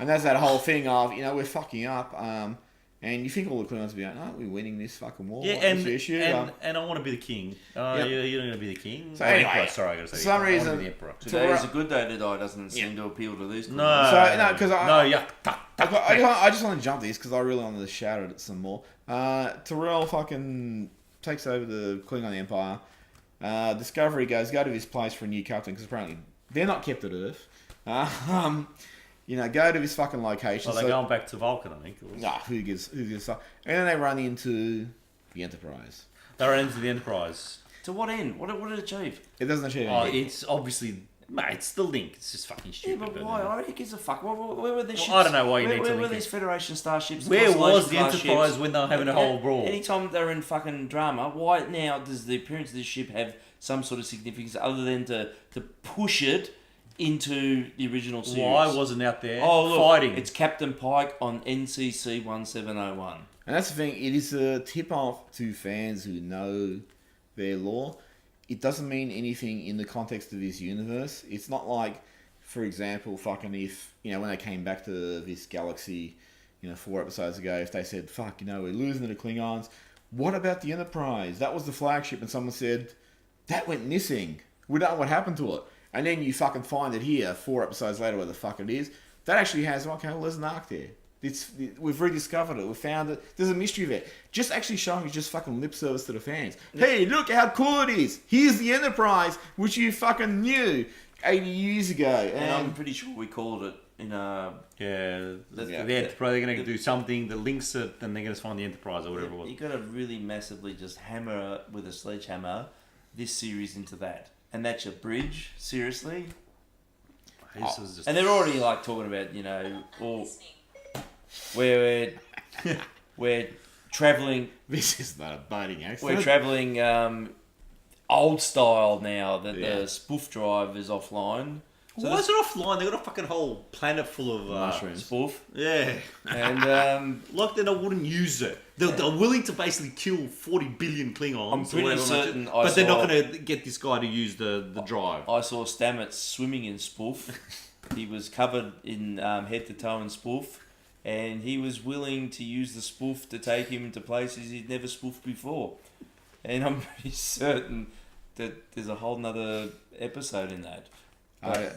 that's that whole thing of, we're fucking up. And you think all the Klingons will be like, aren't we winning this fucking war? Yeah, What's the issue? and I want to be the king. Yep. You're not going to be the king. So anyway, Emperor, sorry, I got to say. for some I wanna reason- be the emperor. Today is a good day to die doesn't seem to appeal to these. No, because I just want to jump this because I really wanted to shout at it some more. Terrell fucking takes over the Klingon Empire. Discovery goes, go to this place for a new captain because apparently they're not kept at Earth. Go to this fucking location. Well, they're going back to Vulcan, I think. Who gives a fuck? And then they run into the Enterprise. They ran into the Enterprise. To what end? What did it achieve? It doesn't achieve Oh, anything. it's obviously... Mate, it's the link. It's just fucking Yeah, stupid. but why? Who gives a fuck? Where were the ships? I don't know why you need to Where were link these it. Federation starships? Where was the Constellation-class Enterprise ships? when they were having a whole brawl? Anytime they're in fucking drama, why now does the appearance of this ship have some sort of significance other than to push it into the original series? Why wasn't out there look, fighting? It's Captain Pike on NCC 1701. And that's the thing, it is a tip-off to fans who know their lore. It doesn't mean anything in the context of this universe. It's not like, for example, fucking if, when they came back to this galaxy, 4 episodes ago, if they said, fuck, we're losing to the Klingons, what about the Enterprise? That was the flagship, and someone said, that went missing. We don't know what happened to it. And then you fucking find it here, 4 episodes later, where the fuck it is. That actually has, there's an arc there. We've rediscovered it. We found it. There's a mystery there. Just actually showing is just fucking lip service to the fans. Hey, look how cool it is. Here's the Enterprise, which you fucking knew 80 years ago. And I'm pretty sure we called it in the Enterprise. They're going to do something that links it, and they're going to find the Enterprise or whatever it was. You got to really massively just hammer with a sledgehammer this series into that, and that's your bridge. Seriously. And they're already like talking about we're traveling. This is not a biting accent. We're traveling old style now that the spoof drive is offline. So why is it offline? They've got a fucking whole planet full of mushrooms. Spoof. Yeah. And like they wouldn't use it. They're willing to basically kill 40 billion Klingons. I'm pretty certain but they're not going to get this guy to use the drive. I saw Stamets swimming in spoof. He was covered in head to toe in spoof. And he was willing to use the spoof to take him into places he'd never spoofed before. And I'm pretty certain that there's a whole nother episode in that.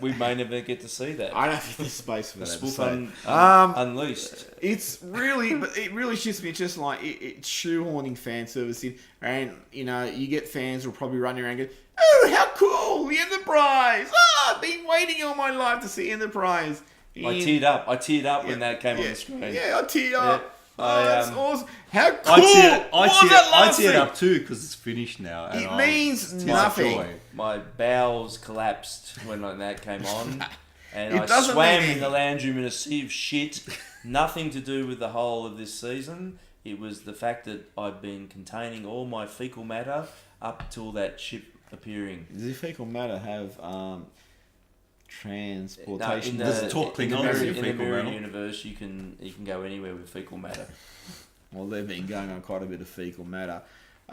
We may never get to see that. I don't think there's space for that Spoof episode. Unleashed. It really shits me. It's just like it's shoehorning fan service in, and you get fans who will probably running around going, "Oh, how cool! The Enterprise! I've been waiting all my life to see Enterprise." I teared up when that came on the screen. Yeah, I teared up. Yeah. That's awesome. How cool! I teared up too because it's finished now. And it means nothing. My bowels collapsed when that came on. And It I doesn't swam mean in the lounge room in a sea of shit. Nothing to do with the whole of this season. It was the fact that I'd been containing all my fecal matter up till that ship appearing. Does the fecal matter have transportation? No, Does it talk Klingon in the mirror universe, you can go anywhere with fecal matter. Well, they've been going on quite a bit of fecal matter.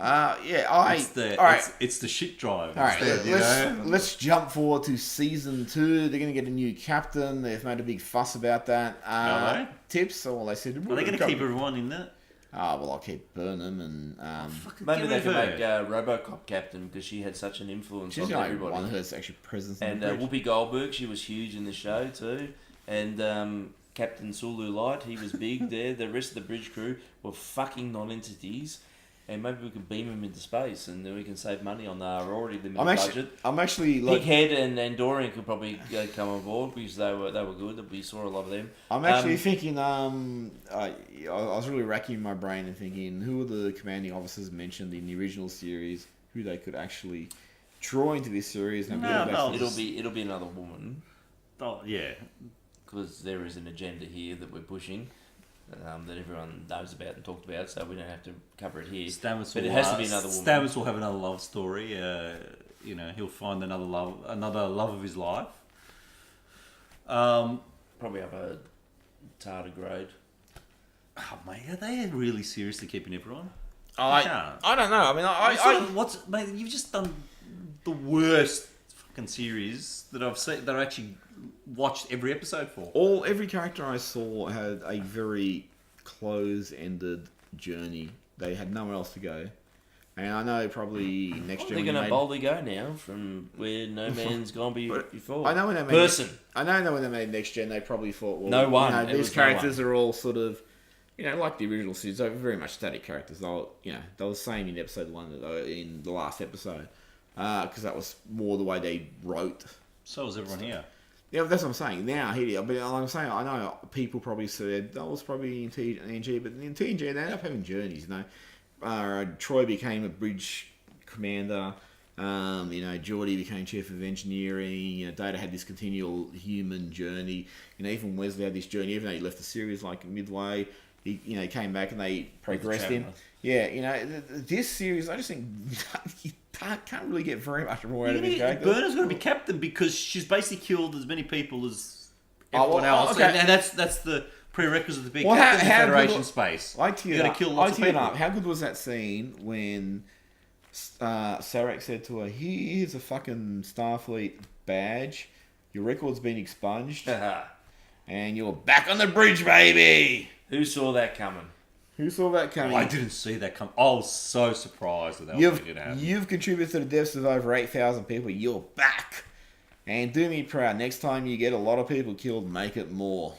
It's the shit drive. All right, let's jump forward to season 2. They're going to get a new captain. They've made a big fuss about that. Are they? Tips? Or they said, are they going to keep everyone in that? Well, I'll keep Burnham and maybe they can make RoboCop captain because she had such an influence on everybody. She's the only one who's actually presence. And Whoopi Goldberg, she was huge in the show too. And Captain Sulu Light, he was big there. The rest of the bridge crew were fucking non-entities. And maybe we could beam them into space, and then we can save money on our already limited budget. I'm actually like Pighead and Dorian could probably come on board because they were good. We saw a lot of them. I'm actually thinking. I was really racking my brain and thinking who are the commanding officers mentioned in the original series who they could actually draw into this series. And it'll be another woman. Oh yeah, because there is an agenda here that we're pushing. That everyone knows about and talked about, so we don't have to cover it here. But it has to be another woman. Stamets will have another love story. He'll find another love of his life. Probably up a tardigrade. Oh mate, are they really seriously keeping everyone? I don't know. I mean, mate? You've just done the worst fucking series that I've seen. That I actually watched every episode for. Every character I saw had a very close-ended journey. They had nowhere else to go. And I know probably next year they're going to boldly go now from where no man's gone before. I know when they made I know when they made next gen, they probably thought, well, no one. These characters are all sort of, like the original series. They were very much static characters. They were the same in episode 1 that they were in the last episode, because that was more the way they wrote. So was everyone here. Yeah, that's what I'm saying. Now, here, but like I'm saying, I know people probably said that was probably in TNG, but in TNG they ended up having journeys. Troy became a bridge commander. Geordie became chief of engineering. Data had this continual human journey. Even Wesley had this journey. Even though he left the series like midway, he came back and they progressed him. Yeah, this series, I just think you can't really get very much more out of his character. Burner's going to be captain because she's basically killed as many people as everyone else, okay. and that's the prerequisite to be captain in Federation space. I teared up. Kill lots of people. How good was that scene when Sarek said to her, "Here's a fucking Starfleet badge. Your record's been expunged, and you're back on the bridge, baby." Who saw that coming? Who saw that coming? I didn't see that coming. I was so surprised that didn't happen. You've contributed to the deaths of over 8,000 people. You're back. And do me proud. Next time you get a lot of people killed, make it more.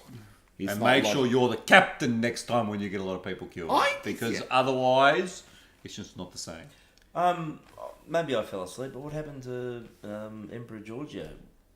It's And not make like- sure you're the captain next time when you get a lot of people killed. Because otherwise, it's just not the same. Maybe I fell asleep, but what happened to Emperor Giorgio?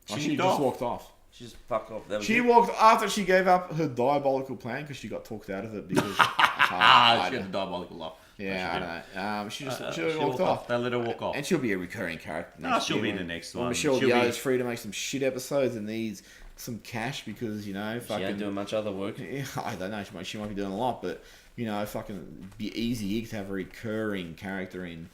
She just walked off. She just fucked off. That was She it. walked after she gave up her diabolical plan because she got talked out of it because She had a diabolical laugh. yeah, I don't know. She just she She walked off. They let her walk off. And she'll be a recurring character. No, next she'll year be in when- the next when one. Michelle She'll Yeoh be- is free to make some shit episodes and needs some cash because She ain't fucking. doing much other work. Yeah, I don't know. She might be doing a lot, but fucking be easy to have a recurring character in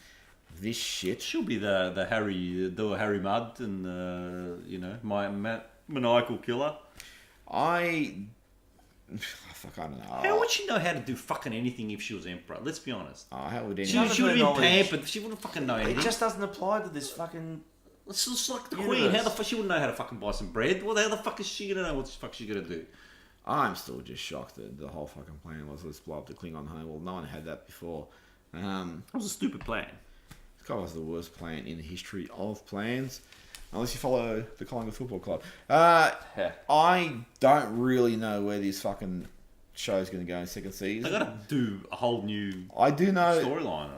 this shit. She'll be the Harry Mudd and my maniacal killer. I don't know. How would she know how to do fucking anything if she was emperor? Let's be honest. How would She, anyone? she would have been knowledge. pampered. She wouldn't fucking know It anything. just doesn't apply to this fucking. It's just like the universe. queen. How the fuck she wouldn't know how to fucking buy some bread? Well, how the fuck is she gonna know what the fuck she's gonna do? I'm still just shocked that the whole fucking plan was let's blow up the Klingon home. Well, no one had that before. That was a stupid plan. This guy was the worst plan in the history of plans, unless you follow the Collingwood Football Club. I don't really know where this fucking show's going to go in second season. They gotta do a whole new I do know. storyline.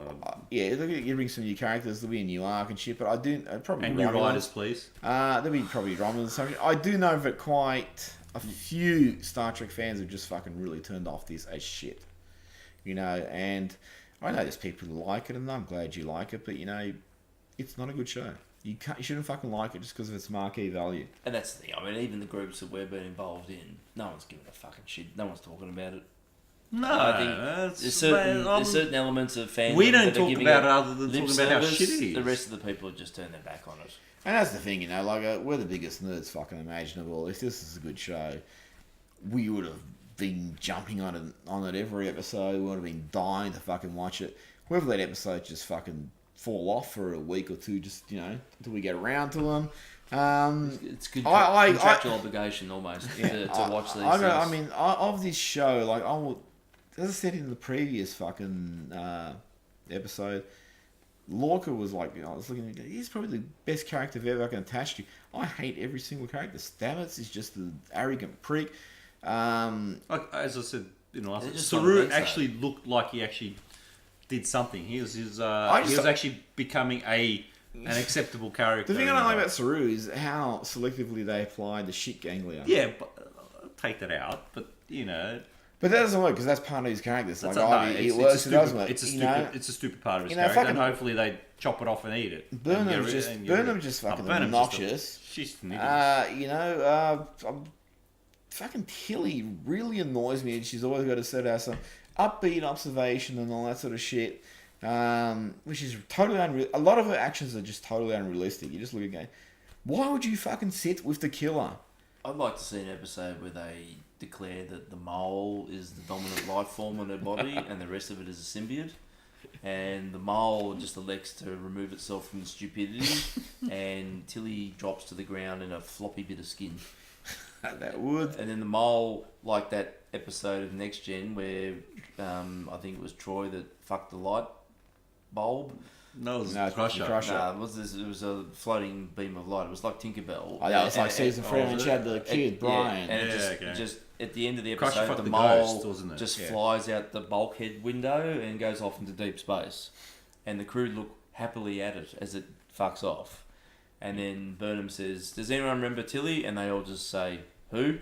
Yeah, they're going to bring some new characters. There'll be a new arc and shit, but I do probably And new Romulans. writers, please. There'll be probably Romulans and something. I do know that quite a few Star Trek fans have just fucking really turned off this as shit. And I know there's people who like it, and I'm glad you like it, but it's not a good show. You shouldn't fucking like it just because of its marquee value. And that's the thing. I mean, even the groups that we've been involved in, no one's giving a fucking shit. No one's talking about it. No, I think that's, there's certain, man, there's certain elements of fandom we don't that are talk giving about it it other than lip talking about how service. shit it is. The rest of the people have just turned their back on it. And that's the thing, we're the biggest nerds fucking imaginable. If this is a good show, we would have been jumping on it every episode. We would have been dying to fucking watch it. We've let episodes just fucking fall off for a week or two, just until we get around to them. It's good I- contractual obligation almost to watch these things. I mean, of this show, like I will, as I said in the previous fucking episode, Lorca was like, I was looking at him, he's probably the best character I've ever been attached to. I hate every single character. Stamets is just an arrogant prick. Like, as I said, last They're just Saru on the actually looked like he actually did something. He was just- actually becoming an acceptable character. The thing I don't like about Saru is how selectively they apply the shit ganglia. Yeah, but take that out. But But that doesn't work because that's part of his character. It's like, that's a, no, it it's works, a it doesn't stupid, work. it's a stupid part of his You know, character, and fucking- hopefully they chop it off and eat it. Burnham's just fucking obnoxious. She's an idiot. Fucking Tilly really annoys me, and she's always got to set out some upbeat observation and all that sort of shit, which is totally unreal. A lot of her actions are just totally unrealistic. You just look at going, why would you fucking sit with the killer? I'd like to see an episode where they declare that the mole is the dominant life form on her body and the rest of it is a symbiote. And the mole just elects to remove itself from the stupidity, and Tilly drops to the ground in a floppy bit of skin. That would. And then the mole, like that episode of Next Gen where I think it was Troy that fucked the light bulb. No, it was No, it's Crusher. Crusher. Nah, it was a floating beam of light. It was like Tinkerbell. Oh, yeah, it's like season 3 when was she it? had the kid, Brian. Yeah, and Yeah, it okay. just at the end of the Crusher episode, fucked the the mole ghost, wasn't it? just Yeah. flies out the bulkhead window and goes off into deep space. And the crew look happily at it as it fucks off. And then Burnham says, "Does anyone remember Tilly?" And they all just say, "Who?"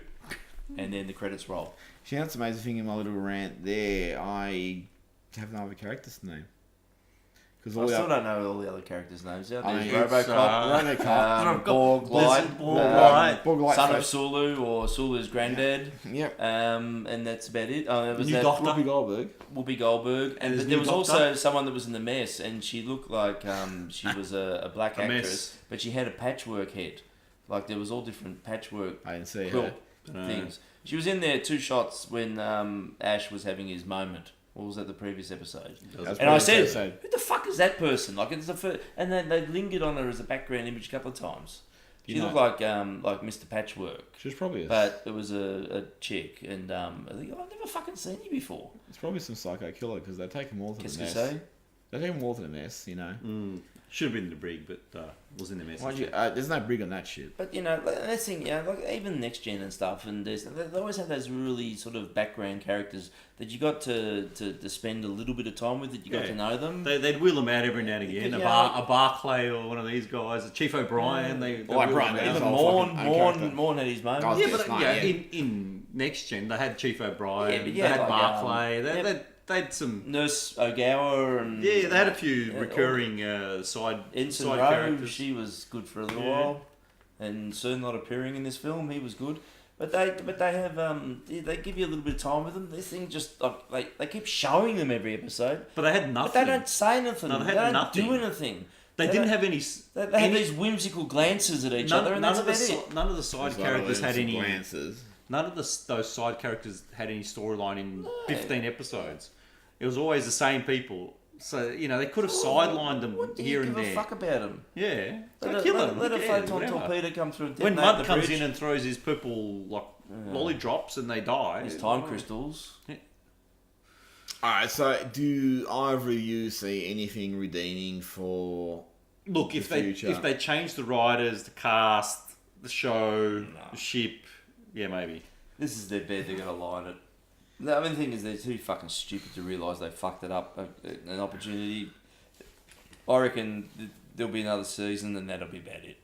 And then the credits roll. See, that's the amazing thing in my little rant there. I have no other character's name. Because I still don't know all the other characters' names out there. I mean, There's Robocop, Robocop, Borg Light, Borg Light, Borg Light Son of first. Sulu or Sulu's granddad. Yep. And that's about it. There was New that Doctor. Whoopi Goldberg. Whoopi Goldberg, And there's but there new was Doctor. also someone that was in the mess, and she looked like she was a black A mess. actress, but she had a patchwork head. Like there was all different patchwork I didn't see quilt her. things. She was in there 2 shots when Ash was having his moment. What was that? The previous episode. That's And I pretty said, episode. "Who the fuck is that person?" Like it's the first, and then they lingered on her as a background image a couple of times. She You looked know- like Mr. Patchwork, She was probably but it was a chick, and I think I've never fucking seen you before. it's probably some psycho killer because they take them all to Qu'est-ce the que nest. c'est? They're doing more than a mess, you know. Should have been in the brig, but was in the message. Mind you, there's no brig on that shit. But that's thing, like even next gen and stuff, and they always have those really sort of background characters that you got to spend a little bit of time with. That you got to know them. They'd wheel them out every now and again. A Barclay or one of these guys, a Chief O'Brien. Morn had his moment. Yeah, but in next gen they had Chief O'Brien. They had Barclay. They had some Nurse Ogawa and they had a few recurring side characters. She was good for a little while, and soon not appearing in this film. He was good, but they have they give you a little bit of time with them. This thing just they keep showing them every episode, but they had nothing. But they don't say anything. No, they don't do anything. They didn't have any. They had these whimsical glances at each other, and that's about it. None of the side characters had any glances. None of those side characters had any storyline in 15 episodes. It was always the same people. So, they could have sidelined them here and there. What do you give a fuck about them? Yeah. Kill them. Let a photon torpedo come through and when Mud comes in and throws his purple lolly drops and they die. His time crystals. Yeah. Alright, so do either of you see anything redeeming for if they change the writers, the cast, the show, the ship, yeah, maybe. This is their bed, they're going to line it. The other thing is they're too fucking stupid to realise they fucked it up. An opportunity. I reckon there'll be another season and that'll be about it.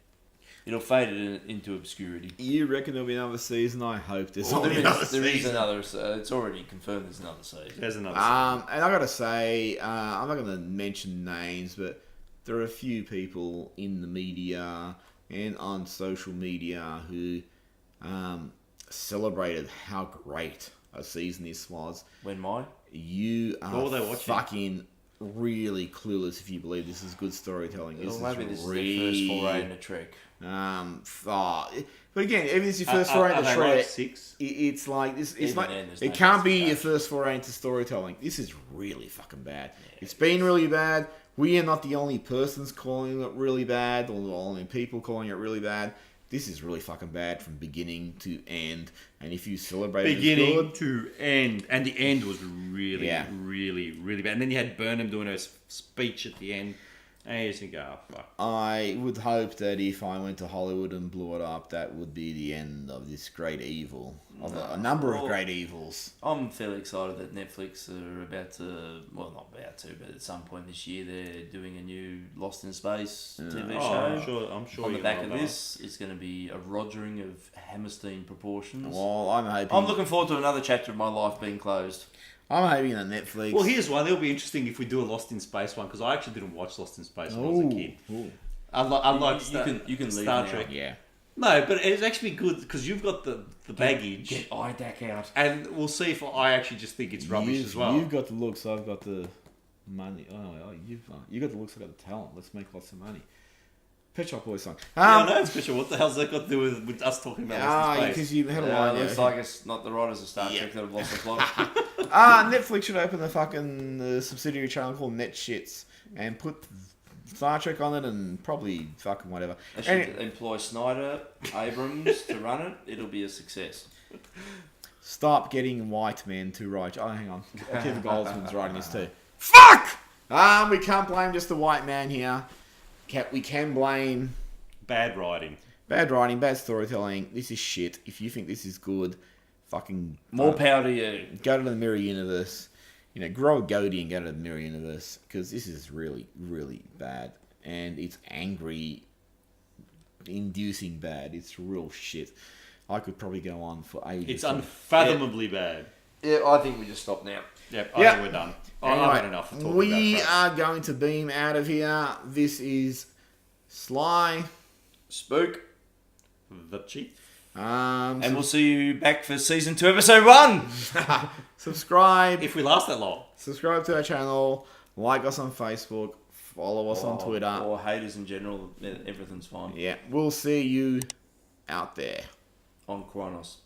It'll fade into obscurity. You reckon there'll be another season? I hope there's There season. is another. It's already confirmed there's another season. There's another season. And I gotta say, I'm not gonna mention names, but there are a few people in the media and on social media who celebrated how great a season this was. You are fucking really clueless if you believe this is good storytelling. This is their first foray in a trek. But again, even if it's your first foray into Trek, it's like this. It's like it can't be your first foray into storytelling. This is really fucking bad. Yeah. It's been really bad. We are not the only persons calling it really bad, or the only people calling it really bad. This is really fucking bad from beginning to end. And if you celebrate beginning to end, and the end was really, really, really bad. And then you had Burnham doing her speech at the end. And you just think, oh, fuck. I would hope that if I went to Hollywood and blew it up, that would be the end of this great evil. Of a number of great evils. I'm fairly excited that Netflix are about to, well, not about to, but at some point this year they're doing a new Lost in Space TV show. I'm sure on the back of this, it's going to be a Rogering of Hammerstein proportions. Well, I'm looking forward to another chapter of my life being closed. I'm hoping that Netflix... Well, here's one. It'll be interesting if we do a Lost in Space one, because I actually didn't watch Lost in Space when I was a kid. Unlike you can Star Trek. Yeah. No, but it's actually good, because you've got the baggage. Get IDAC out. And we'll see if I actually just think it's rubbish as well. You've got the looks, I've got the money. You've got the looks, I've got the talent. Let's make lots of money. Pet Shop Boys song. I know it's special. What the hell's that got to do with us talking about Lost in Space? Because you had a line. It looks like it's not the writers of Star Trek that have lost the plot. Netflix should open a fucking subsidiary channel called NetShits and put Star Trek on it and probably fucking whatever. They should employ Snyder, Abrams to run it. It'll be a success. Stop getting white men to write. Oh, hang on. Kevin Goldsman's writing this too. Fuck! We can't blame just the white man here. We can blame... Bad writing. Bad writing, bad storytelling. This is shit. If you think this is good, fucking... More power to you. Go to the Mirror Universe. Grow a goatee and go to the Mirror Universe. Because this is really, really bad. And it's angry, inducing bad. It's real shit. I could probably go on for ages. It's unfathomably bad. Yeah, I think we just stop now. Yep, I think we're done. I've had enough of talking we about are going to beam out of here. This is Sly. Spook. The Chief. And we'll see you back for Season 2, Episode 1. Subscribe. If we last that long. Subscribe to our channel. Like us on Facebook. Follow us on Twitter. Or haters in general. Everything's fine. Yeah. We'll see you out there. On Kronos.